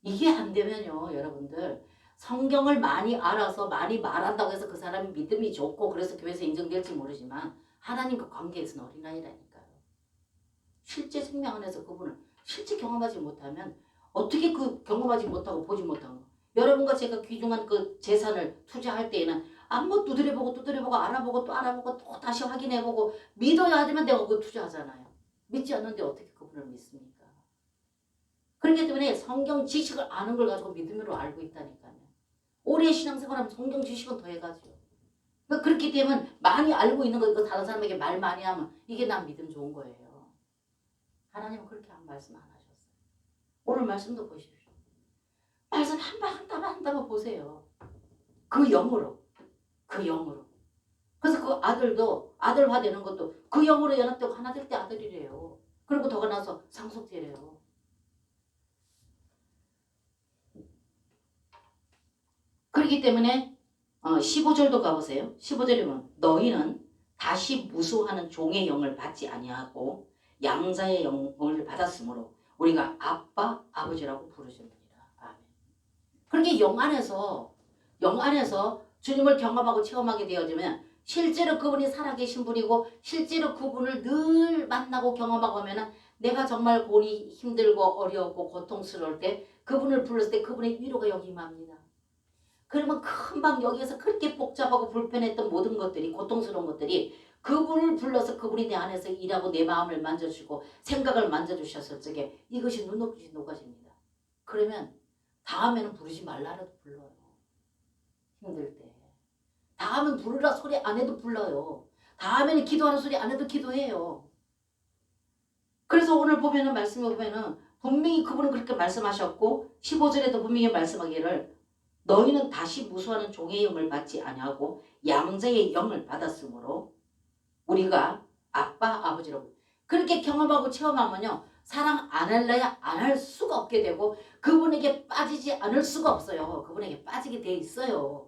이게 안 되면요 여러분들 성경을 많이 알아서 많이 말한다고 해서 그 사람이 믿음이 좋고 그래서 교회에서 인정될지 모르지만 하나님과 관계에서는 어린아이라니까요. 실제 생명 안에서 그분을 실제 경험하지 못하면 어떻게 그 경험하지 못하고 보지 못한 거. 여러분과 제가 귀중한 그 재산을 투자할 때에는 한번 두드려보고 알아보고 또 알아보고 또 다시 확인해보고 믿어야 하지만 내가 그거 투자하잖아요. 믿지 않는데 어떻게 그분을 믿습니까? 그렇기 때문에 성경 지식을 아는 걸 가지고 믿음으로 알고 있다니까요. 오래 신앙생활하면 성경 지식은 더 해가지고. 그렇기 때문에 많이 알고 있는 거 다른 사람에게 말 많이 하면 이게 난 믿음 좋은 거예요. 하나님은 그렇게 한 말씀 안 하셨어요. 오늘 말씀도 보십시오. 말씀 한 단어 보세요. 그 영으로. 그래서 그 아들도 아들화 되는 것도 그 영으로 연합되고 하나 될 때 아들이래요. 그리고 더가 나서 상속되래요. 그렇기 때문에 15절도 가보세요. 15절이면 너희는 다시 무수하는 종의 영을 받지 아니하고 양자의 영을 받았으므로 우리가 아빠 아버지라고 부르시느니라. 아멘. 그렇게 영 안에서 주님을 경험하고 체험하게 되어지면 실제로 그분이 살아계신 분이고 실제로 그분을 늘 만나고 경험하고 하면 내가 정말 본이 힘들고 어려웠고 고통스러울 때 그분을 불렀을 때 그분의 위로가 여기 임합니다. 그러면 금방 여기에서 그렇게 복잡하고 불편했던 모든 것들이 고통스러운 것들이 그분을 불러서 그분이 내 안에서 일하고 내 마음을 만져주고 생각을 만져주셨을 적에 이것이 눈높이 녹아집니다. 그러면 다음에는 부르지 말라라도 불러요. 힘들 때. 다음은 부르라 소리 안 해도 불러요. 다음에는 기도하는 소리 안 해도 기도해요. 그래서 오늘 보면은 말씀에 보면은 분명히 그분은 그렇게 말씀하셨고 15절에도 분명히 말씀하기를 너희는 다시 무수하는 종의 영을 받지 아니하고 양자의 영을 받았으므로 우리가 아빠 아버지라고 그렇게 경험하고 체험하면요 사랑 안 할래야 안 할 수가 없게 되고 그분에게 빠지지 않을 수가 없어요. 그분에게 빠지게 돼 있어요.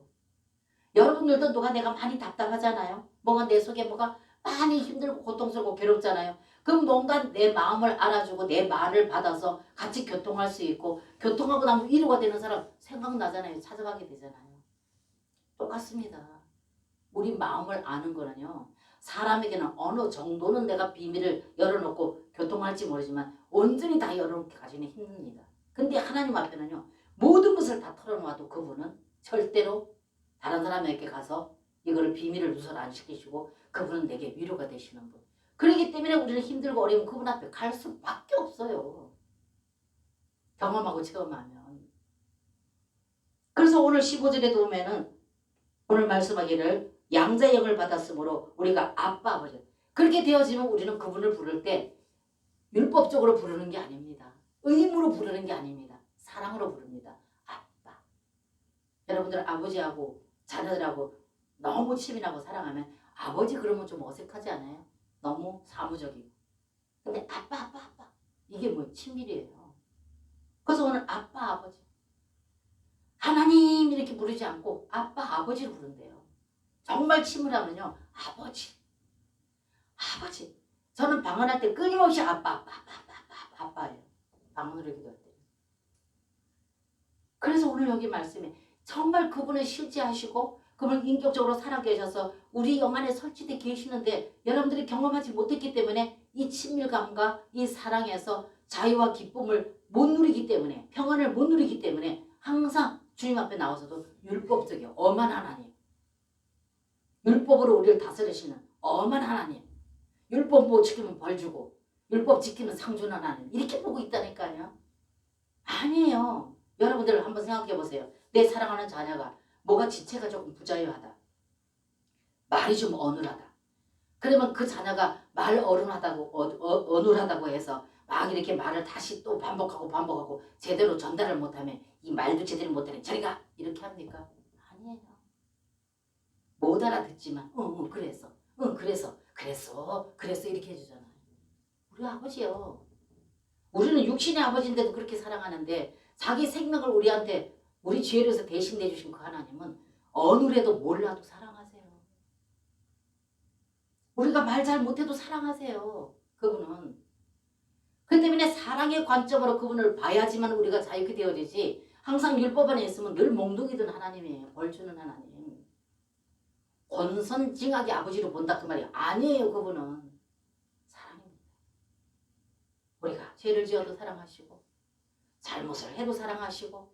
여러분들도 누가 내가 많이 답답하잖아요. 뭐가 내 속에 뭐가 많이 힘들고 고통스럽고 괴롭잖아요. 그럼 뭔가 내 마음을 알아주고 내 말을 받아서 같이 교통할 수 있고 교통하고 나면 위로가 되는 사람 생각나잖아요. 찾아가게 되잖아요. 똑같습니다. 우리 마음을 아는 거는요. 사람에게는 어느 정도는 내가 비밀을 열어놓고 교통할지 모르지만 온전히 다 열어놓기까지는 힘듭니다. 근데 하나님 앞에는요. 모든 것을 다 털어놓아도 그분은 절대로 다른 사람에게 가서 이거를 비밀을 누설 안 시키시고 그분은 내게 위로가 되시는 분. 그렇기 때문에 우리는 힘들고 어려우면 그분 앞에 갈 수밖에 없어요. 경험하고 체험하면. 그래서 오늘 15절에 보면은 오늘 말씀하기를 양자의 영을 받았으므로 우리가 아빠 아버지 그렇게 되어지면 우리는 그분을 부를 때 율법적으로 부르는 게 아닙니다. 의무로 부르는 게 아닙니다. 사랑으로 부릅니다. 아빠. 여러분들 아버지하고 자녀들하고 너무 친밀하고 사랑하면 아버지 그러면 좀 어색하지 않아요? 너무 사무적이고. 근데 아빠 이게 뭐 친밀이에요. 그래서 오늘 아빠 아버지 하나님 이렇게 부르지 않고 아빠 아버지를 부른대요. 정말 친밀하면요 아버지 저는 방언할 때 끊임없이 아빠예요. 방언으로 기도할 때. 그래서 오늘 여기 말씀에 정말 그분을 실제하시고 그분을 인격적으로 살아계셔서 우리 영 안에 설치되어 계시는데 여러분들이 경험하지 못했기 때문에 이 친밀감과 이 사랑에서 자유와 기쁨을 못 누리기 때문에 평안을 못 누리기 때문에 항상 주님 앞에 나와서도 율법적이에요. 엄한 하나님. 율법으로 우리를 다스리시는 엄한 하나님. 율법 못 지키면 벌 주고 율법 지키면 상 주는 하나님. 이렇게 보고 있다니까요. 아니에요. 여러분들 한번 생각해 보세요. 내 사랑하는 자녀가 뭐가 지체가 조금 부자유하다. 말이 좀 어눌하다. 그러면 그 자녀가 말 어눌하다고 해서 막 이렇게 말을 다시 또 반복하고 제대로 전달을 못하면 이 말도 제대로 못하면 저리가 이렇게 합니까? 아니에요. 못 알아듣지만 그래서 이렇게 해주잖아요. 우리 아버지요. 우리는 육신의 아버지인데도 그렇게 사랑하는데 자기 생명을 우리한테 우리 죄로서 대신 내주신 그 하나님은 어느래도 몰라도 사랑하세요. 우리가 말 잘 못해도 사랑하세요. 그분은. 그 때문에 사랑의 관점으로 그분을 봐야지만 우리가 자유케 되어지지 항상 율법 안에 있으면 늘 몽둥이든 하나님이에요. 벌 주는 하나님. 권선징악의 아버지로 본다 그 말이에요. 아니에요. 그분은 사랑입니다. 우리가 죄를 지어도 사랑하시고 잘못을 해도 사랑하시고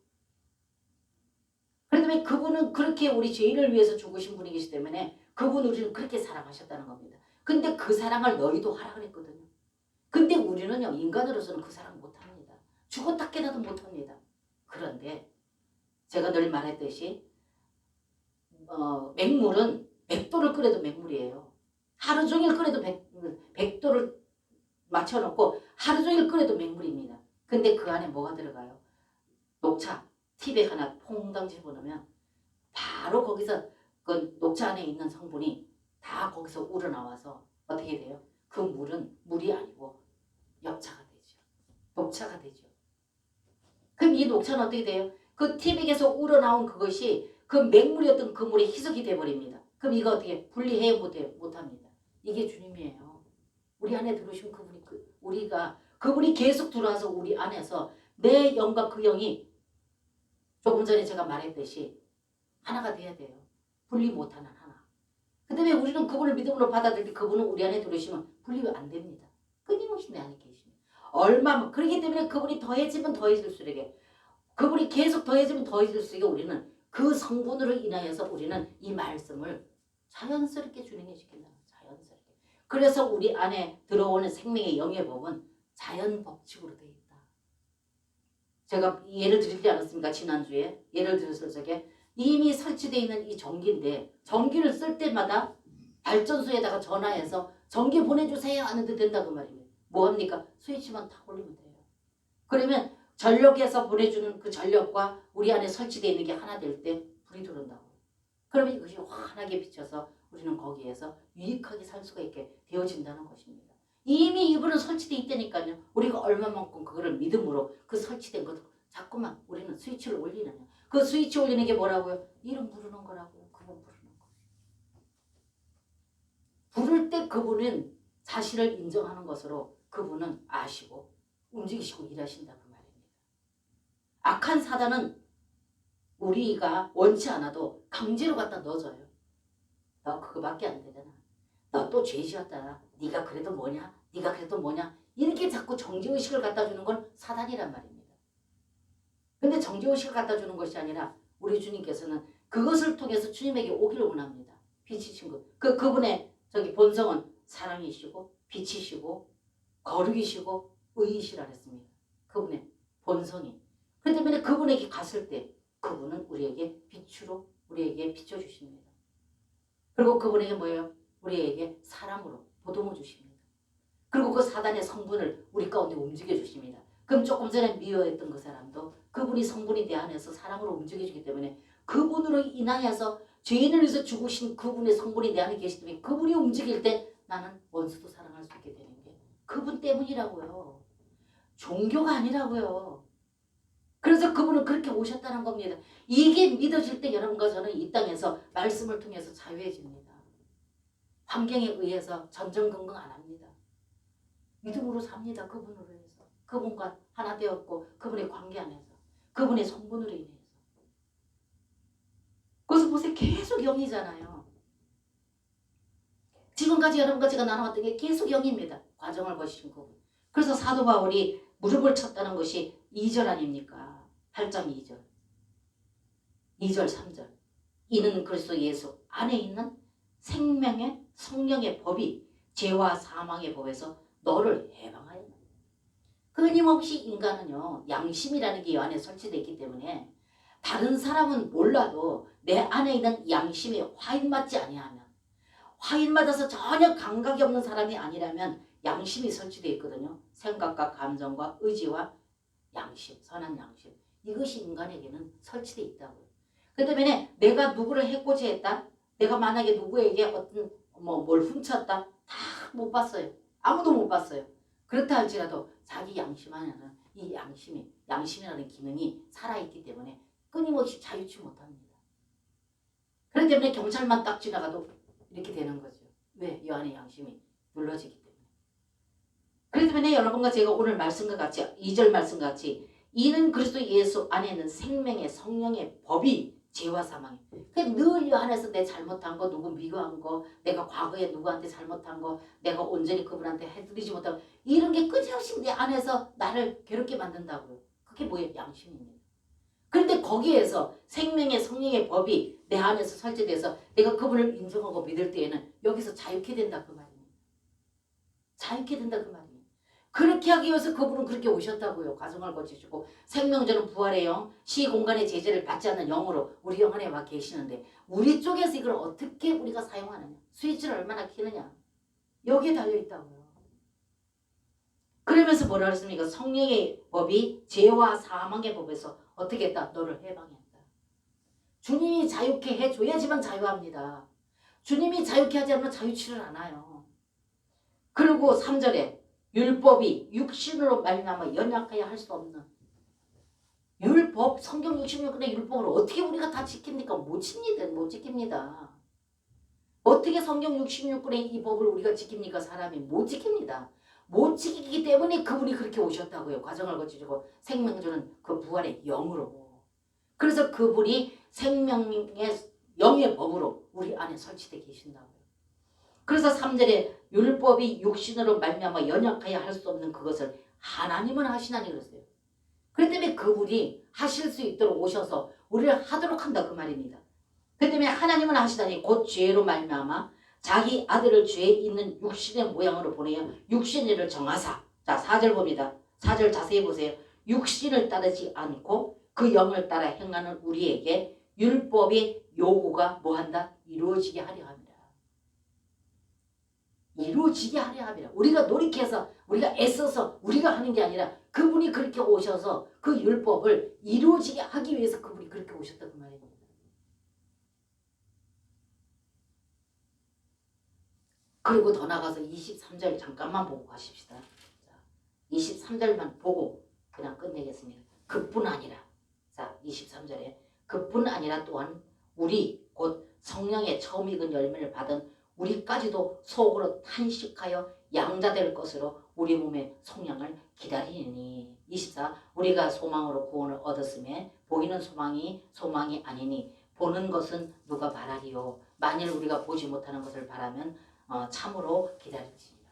그렇기 때문에 그분은 그렇게 우리 죄인을 위해서 죽으신 분이기 때문에 그분을 우리는 그렇게 사랑하셨다는 겁니다. 근데 그 사랑을 너희도 하라 그랬거든요. 근데 우리는요 인간으로서는 그 사랑 못합니다. 죽었다 깨나도 못합니다. 그런데 제가 늘 말했듯이 맹물은 100도를 끓여도 맹물이에요. 하루 종일 끓여도 100도를 맞춰놓고 하루 종일 끓여도 맹물입니다. 근데 그 안에 뭐가 들어가요? 녹차 티백 하나 퐁당 집어넣으면 바로 거기서 그 녹차 안에 있는 성분이 다 거기서 우러나와서 어떻게 돼요? 그 물은 물이 아니고 엽차가 되죠. 녹차가 되죠. 그럼 이 녹차는 어떻게 돼요? 그 티백에서 우러나온 그것이 그 맹물이었던 그 물이 희석이 돼버립니다. 그럼 이거 어떻게 분리해요? 못합니다. 이게 주님이에요. 우리 안에 들어오신 그분이 그분이 계속 들어와서 우리 안에서 내 영과 그 영이 조금 전에 제가 말했듯이 하나가 돼야 돼요. 분리 못하는 하나. 그 때문에 우리는 그분을 믿음으로 받아들일 때 그분은 우리 안에 들어오시면 분리가 안 됩니다. 끊임없이 내 안에 계십니다. 얼마만 그렇기 때문에 그분이 더해지면 더해질수록 그분이 계속 더해지면 더해질수록 우리는 그 성분으로 인하여서 우리는 이 말씀을 자연스럽게 준행해 시킨다. 자연스럽게. 그래서 우리 안에 들어오는 생명의 영의 법은 자연 법칙으로 되어 있다. 제가 예를 드리지 않았습니까? 지난주에 예를 들었을 적에 이미 설치되어 있는 이 전기인데 전기를 쓸 때마다 발전소에다가 전화해서 전기 보내주세요 하는데 된다고 말입니다. 뭐합니까? 스위치만 탁 올리면 돼요. 그러면 전력에서 보내주는 그 전력과 우리 안에 설치되어 있는 게 하나 될 때 불이 들어온다고. 그러면 이것이 환하게 비쳐서 우리는 거기에서 유익하게 살 수가 있게 되어진다는 것입니다. 이미 이불은 설치되어 있다니까요. 우리가 얼마만큼 그거를 믿음으로 그 설치된 것을 자꾸만 우리는 스위치를 올리느냐. 그 스위치 올리는 게 뭐라고요? 이름 부르는 거라고요. 그분 부르는 거. 부를 때 그분은 자신을 인정하는 것으로 그분은 아시고 움직이시고 일하신다 그 말입니다. 악한 사단은 우리가 원치 않아도 강제로 갖다 넣어줘요. 너 그거밖에 안 되잖아. 너 또 죄 지었다. 네가 그래도 뭐냐? 네가 그래도 뭐냐? 이렇게 자꾸 정죄의식을 갖다 주는 건 사단이란 말입니다. 근데 정죄의식을 갖다 주는 것이 아니라 우리 주님께서는 그것을 통해서 주님에게 오기를 원합니다. 빛이신 것. 그분의 본성은 사랑이시고 빛이시고 거룩이시고 의이시라 했습니다. 그분의 본성이. 그 때문에 그분에게 갔을 때 그분은 우리에게 빛으로 우리에게 비춰주십니다. 그리고 그분에게 뭐예요? 우리에게 사랑으로 보듬어 주십니다. 그리고 그 사단의 성분을 우리 가운데 움직여 주십니다. 그럼 조금 전에 미워했던 그 사람도 그분이 성분이 내 안에서 사랑으로 움직여주기 때문에 그분으로 인하여서 죄인을 위해서 죽으신 그분의 성분이 내 안에 계시기 때문에 그분이 움직일 때 나는 원수도 사랑할 수 있게 되는 게 그분 때문이라고요. 종교가 아니라고요. 그래서 그분은 그렇게 오셨다는 겁니다. 이게 믿어질 때 여러분과 저는 이 땅에서 말씀을 통해서 자유해집니다. 환경에 의해서 전전긍긍 안 합니다. 믿음으로 삽니다. 그분으로 해서. 그분과 하나 되었고 그분의 관계 안에서. 그분의 성분으로 인해서. 그래서 보세요. 계속 영이잖아요. 지금까지 여러분과 제가 나눠왔던 게 계속 영입니다. 과정을 거치신 그분. 그래서 사도 바울이 무릎을 쳤다는 것이 2절 아닙니까? 8장 2절. 2절 3절 이는 그리스도 예수 안에 있는 생명의 성령의 법이 죄와 사망의 법에서 너를 해방하였다. 끊임없이 인간은요 양심이라는 게 이 안에 설치되어 있기 때문에 다른 사람은 몰라도 내 안에 있는 양심이 화인맞지 아니하면 화인맞아서 전혀 감각이 없는 사람이 아니라면 양심이 설치되어 있거든요. 생각과 감정과 의지와 양심, 선한 양심 이것이 인간에게는 설치되어 있다고요. 그 때문에 내가 누구를 해코지 했다. 내가 만약에 누구에게 어떤 뭘 훔쳤다. 다 못 봤어요. 아무도 못 봤어요. 그렇다 할지라도 자기 양심 안에는 이 양심이라는 기능이 살아있기 때문에 끊임없이 자유치 못합니다. 그렇기 때문에 경찰만 딱 지나가도 이렇게 되는 거죠. 왜? 이 안에 양심이 눌러지기 때문에. 그렇기 때문에 여러분과 제가 오늘 말씀과 같이 2절 말씀과 같이 이는 그리스도 예수 안에 있는 생명의 성령의 법이 죄와 사망이 늘 이 안에서 내 잘못한 거 누구 미워한 거 내가 과거에 누구한테 잘못한 거 내가 온전히 그분한테 해드리지 못한 거 이런 게 끊임없이 내 안에서 나를 괴롭게 만든다고요. 그게 뭐예요? 양심입니다. 그런데 거기에서 생명의 성령의 법이 내 안에서 설치돼서 내가 그분을 인정하고 믿을 때에는 여기서 자유케 된다 그 말입니다. 자유케 된다 그 말입니다. 그렇게 하기 위해서 그분은 그렇게 오셨다고요. 가정을 거치시고 생명전은 부활의 영, 시공간의 제재를 받지 않는 영으로 우리 영 안에 와 계시는데 우리 쪽에서 이걸 어떻게 우리가 사용하느냐 스위치를 얼마나 키느냐 여기에 달려있다고요. 그러면서 뭐라 그랬습니까? 성령의 법이 죄와 사망의 법에서 어떻게 했다? 너를 해방했다. 주님이 자유케 해줘야지만 자유합니다. 주님이 자유케 하지 않으면 자유치를 않아요. 그리고 3절에 율법이 육신으로 말미암아 연약하여 할 수 없는 율법 성경 66권의 율법을 어떻게 우리가 다 지킵니까? 못 지킵니다. 어떻게 성경 66권의 이 법을 우리가 지킵니까? 사람이 못 지킵니다. 못 지키기 때문에 그분이 그렇게 오셨다고요. 과정을 거치시고 생명주는 그 부활의 영으로 그래서 그분이 생명의 영의 법으로 우리 안에 설치되어 계신다고요. 그래서 3절에 율법이 육신으로 말미암아 연약하여 할 수 없는 그것을 하나님은 하시나니 그랬어요. 그렇기 때문에 그분이 하실 수 있도록 오셔서 우리를 하도록 한다 그 말입니다. 그렇기 때문에 하나님은 하시다니 곧 죄로 말미암아 자기 아들을 죄에 있는 육신의 모양으로 보내어 육신의 일을 정하사 자 4절 봅니다. 4절 자세히 보세요. 육신을 따르지 않고 그 영을 따라 행하는 우리에게 율법의 요구가 뭐한다? 이루어지게 하려 합니다. 이루어지게 하려 합니다. 우리가 노력해서 우리가 애써서 우리가 하는 게 아니라 그분이 그렇게 오셔서 그 율법을 이루어지게 하기 위해서 그분이 그렇게 오셨다 그 말입니다. 그리고 더 나가서 23절 잠깐만 보고 가십시다. 23절만 보고 그냥 끝내겠습니다. 그뿐 아니라 자 23절에 그뿐 아니라 또한 우리 곧 성령의 처음 익은 열매를 받은 우리까지도 속으로 탄식하여 양자될 것으로 우리 몸의 속량을 기다리니 24 우리가 소망으로 구원을 얻었음에 보이는 소망이 아니니 보는 것은 누가 바라리요 만일 우리가 보지 못하는 것을 바라면 참으로 기다릴지니라.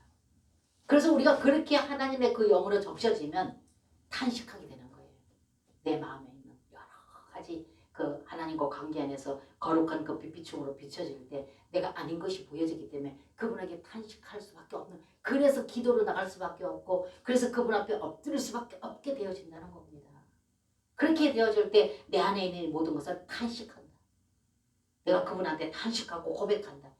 그래서 우리가 그렇게 하나님의 그 영으로 적셔지면 탄식하게 되는 거예요. 내 마음에 있는 여러 가지 그 하나님과 관계 안에서 거룩한 그 빛비춤으로 비춰질 때 내가 아닌 것이 보여지기 때문에 그분에게 탄식할 수밖에 없는 그래서 기도로 나갈 수밖에 없고 그래서 그분 앞에 엎드릴 수밖에 없게 되어진다는 겁니다. 그렇게 되어질 때 내 안에 있는 모든 것을 탄식한다. 내가 그분한테 탄식하고 고백한다.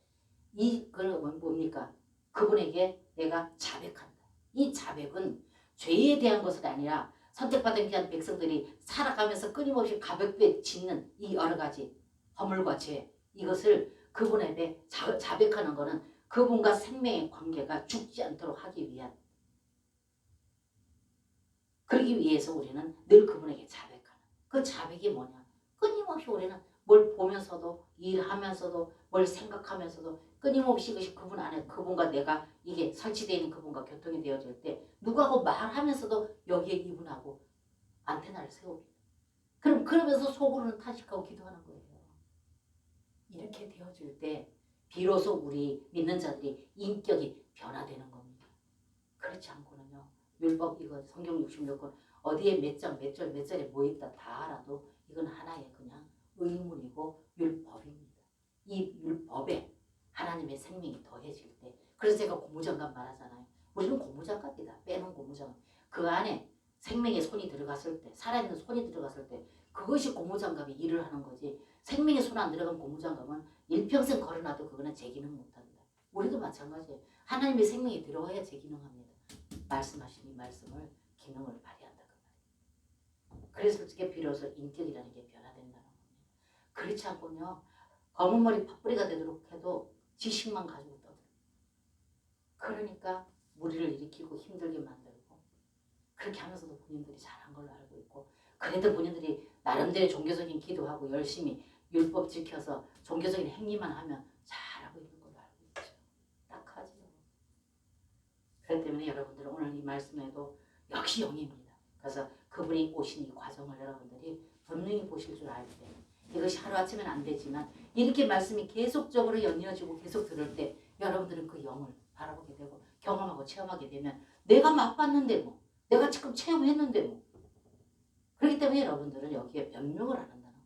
이건 뭡니까? 그분에게 내가 자백한다. 이 자백은 죄에 대한 것은 아니라 선택받은 귀한 백성들이 살아가면서 끊임없이 가볍게 짓는 이 여러 가지 허물과 죄 이것을 그분에게 자백하는 것은 그분과 생명의 관계가 죽지 않도록 하기 위한 그러기 위해서 우리는 늘 그분에게 자백하는 그 자백이 뭐냐? 끊임없이 우리는 뭘 보면서도 일하면서도 뭘 생각하면서도 끊임없이 그것이 그분 안에 그분과 내가 이게 설치되어 있는 그분과 교통이 되어질 때 누구하고 말하면서도 여기에 이분하고 안테나를 세웁니다. 그러면서 속으로는 탄식하고 기도하는 거예요. 이렇게 되어질 때 비로소 우리 믿는 자들이 인격이 변화되는 겁니다. 그렇지 않고는요. 율법 이거 성경 66권 어디에 몇 장 몇 절 몇 절에 뭐 있다 다 알아도 이건 하나의 그냥 의문이고 율법입니다. 이 율법에 하나님의 생명이 더해질 때, 그래서 제가 고무장갑 말하잖아요. 우리는 고무장갑이다. 빼는 고무장갑. 그 안에 생명의 손이 들어갔을 때, 살아있는 손이 들어갔을 때 그것이 고무장갑이 일을 하는 거지. 생명의 손 안 들어간 고무장갑은 일평생 걸어놔도 그거는 제 기능 못한다. 우리도 마찬가지예요. 하나님의 생명이 들어와야 제 기능합니다. 말씀하신 이 말씀을 기능을 발휘한다 그 말이에요. 그래서 그게 비로소 인격이라는 게 변화된다는 겁니다. 그렇지 않고요. 검은 머리 팥뿌리가 되도록 해도 지식만 가지고 떠들어. 그러니까 무리를 일으키고 힘들게 만들고 그렇게 하면서도 본인들이 잘한 걸로 알고 있고, 그래도 본인들이 나름대로 종교적인 기도하고 열심히 율법 지켜서 종교적인 행위만 하면 잘하고 있는 걸로 알고 있죠. 딱하죠. 그렇기 때문에 여러분들은 오늘 이 말씀에도 역시 영입니다. 그래서 그분이 오신 이 과정을 여러분들이 분명히 보실 줄 알 때, 이것이 하루아침엔 안 되지만 이렇게 말씀이 계속적으로 연이어지고 계속 들을 때 여러분들은 그 영을 바라보게 되고 경험하고 체험하게 되면 내가 맛봤는데 뭐, 내가 지금 체험했는데 뭐. 그렇기 때문에 여러분들은 여기에 변명을 안 한다는 거예요.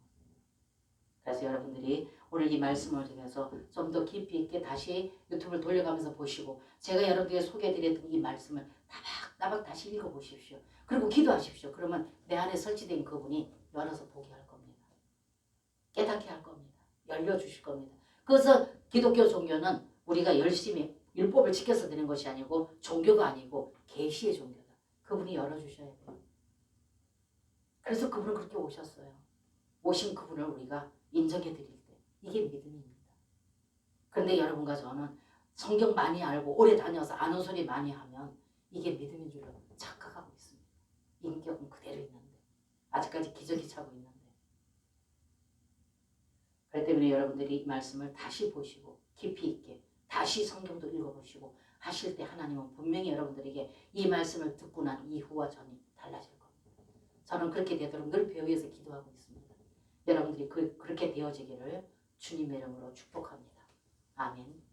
그래서 여러분들이 오늘 이 말씀을 통해서 좀 더 깊이 있게 다시 유튜브를 돌려가면서 보시고, 제가 여러분들에게 소개해드렸던 이 말씀을 따박따박 다시 읽어보십시오. 그리고 기도하십시오. 그러면 내 안에 설치된 그분이 열어서 보게 할 겁니다. 깨닫게 할 겁니다. 열려주실 겁니다. 그래서 기독교 종교는 우리가 열심히 율법을 지켜서 되는 것이 아니고 종교가 아니고 계시의 종교다. 그분이 열어주셔야 돼요. 그래서 그분은 그렇게 오셨어요. 오신 그분을 우리가 인정해 드릴 때 이게 믿음입니다. 그런데 여러분과 저는 성경 많이 알고 오래 다녀서 아는 소리 많이 하면 이게 믿음인 줄로 착각하고 있습니다. 인격은 그대로 있는데, 아직까지 기저귀 차고 있는데. 그렇기 때문에 여러분들이 이 말씀을 다시 보시고 깊이 있게 다시 성경도 읽어보시고 하실 때 하나님은 분명히 여러분들에게 이 말씀을 듣고 난 이후와 전이 달라질 겁니다. 저는 그렇게 되도록 늘 배우기 위해서 기도하고 있습니다. 여러분들이 그렇게 되어지기를 주님의 이름으로 축복합니다. 아멘.